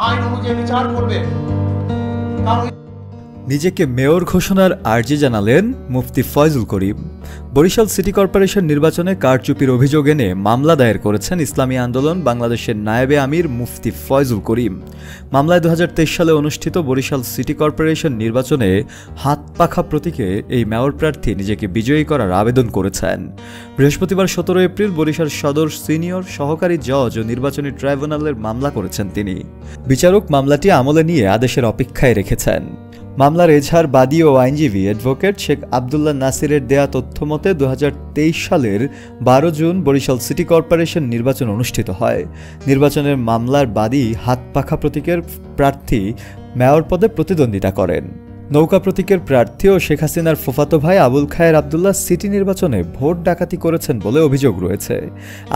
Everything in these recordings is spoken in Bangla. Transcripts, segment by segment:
আইন অনুযায়ী বিচার করবে। নিজেকে মেয়র ঘোষণার আর্জি জানালেন মুফতি ফয়জুল করিম। বরিশাল সিটি কর্পোরেশন নির্বাচনে কারচুপির অভিযোগ এনে মামলা দায়ের করেছেন ইসলামী আন্দোলন বাংলাদেশের নায়েবে আমির মুফতি ফয়জুল করিম। মামলায় 2023 সালে অনুষ্ঠিত বরিশাল সিটি কর্পোরেশন নির্বাচনে হাত পাখা প্রতীকে এই মেয়র প্রার্থী নিজেকে বিজয়ী করার আবেদন করেছেন। বৃহস্পতিবার 17 এপ্রিল বরিশাল সদর সিনিয়র সহকারী জজ ও নির্বাচনী ট্রাইব্যুনালের মামলা করেছেন তিনি। বিচারক মামলাটি আমলে নিয়ে আদেশের অপেক্ষায় রেখেছেন। মামলার এজাহার বাদী ও আইনজীবী অ্যাডভোকেট শেখ আবদুল্লাহ নাসিরের দেয়া তথ্যমতে 2023 সালের 12 জুন বরিশাল সিটি কর্পোরেশন নির্বাচন অনুষ্ঠিত হয়। নির্বাচনের মামলার বাদী হাত পাখা প্রতীকের প্রার্থী মেয়র পদে প্রতিদ্বন্দ্বিতা করেন। নৌকা প্রতীকের প্রার্থী ও শেখ হাসিনার ফুফাতো ভাই আবুল খায়ের আবদুল্লাহ সিটি নির্বাচনে ভোট ডাকাতি করেছেন বলে অভিযোগ রয়েছে।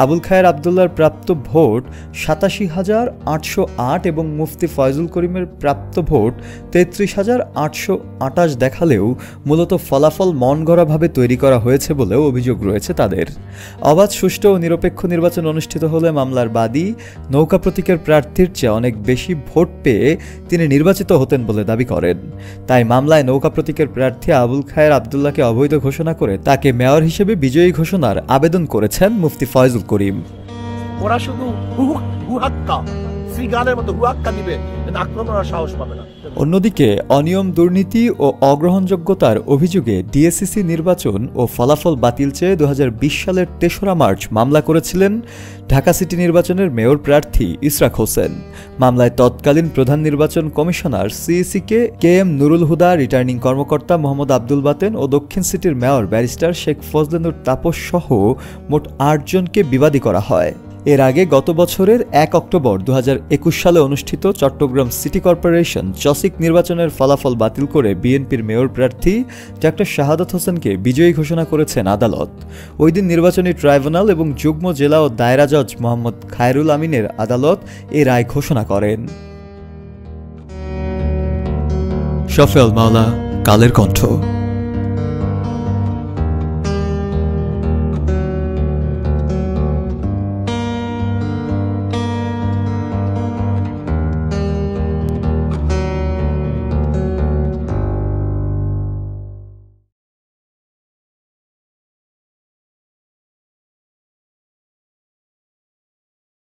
আবুল খায়ের আবদুল্লাহর প্রাপ্ত ভোট 87,808 এবং মুফতি ফয়জুল করিমের প্রাপ্ত ভোট 33,828 দেখালেও মূলত ফলাফল মনগড়াভাবে তৈরি করা হয়েছে বলেও অভিযোগ রয়েছে তাদের। অবাধ, সুষ্ঠু ও নিরপেক্ষ নির্বাচন অনুষ্ঠিত হলে মামলার বাদী নৌকা প্রতীকের প্রার্থীর চেয়ে অনেক বেশি ভোট পেয়ে তিনি নির্বাচিত হতেন বলে দাবি করেন। তাই মামলায় নৌকা প্রতীকের প্রার্থী আবুল খায়ের আবদুল্লাহকে অবৈধ ঘোষণা করে তাকে মেয়র হিসেবে বিজয়ী ঘোষণার আবেদন করেছেন মুফতি ফয়জুল করিম। ওরা শুধু হুহাক্কা সিগারের মতো হুহাক্কা দিবে, আক্রমণ করার সাহস পাবে না। অন্যদিকে অনিয়ম, দুর্নীতি ও অগ্রহণযোগ্যতার অভিযোগে ডিএসসিসি নির্বাচন ও ফলাফল বাতিল চেয়ে 2020 সালের 3রা মার্চ মামলা করেছিলেন ঢাকা সিটি নির্বাচনের মেয়র প্রার্থী ইসরাক হোসেন। মামলায় তৎকালীন প্রধান নির্বাচন commissioner সিইসিকে K M Nurul Huda, returning কর্মকর্তা মোহাম্মদ আব্দুল বাতেন ও দক্ষিণ সিটির মেয়র ব্যারিস্টার শেখ ফজলেনুর তাপস সহ মোট 8 জনকে বিবাদী করা হয়। এর আগে গত বছরের 1 অক্টোবর 2021 সালে অনুষ্ঠিত চট্টগ্রাম সিটি কর্পোরেশন চসিক নির্বাচনের ফলাফল বাতিল করে বিএনপির মেয়র প্রার্থী ডক্টর শাহাদাত হোসেনকে বিজয়ী ঘোষণা করেছেন আদালত। ওই দিন নির্বাচনী ট্রাইব্যুনাল এবং যুগ্ম জেলা ও দায়রা জজ মোহাম্মদ খায়রুল আমিনের আদালত এ রায় ঘোষণা করেন। শফিউল মাওলা, কালের কণ্ঠ।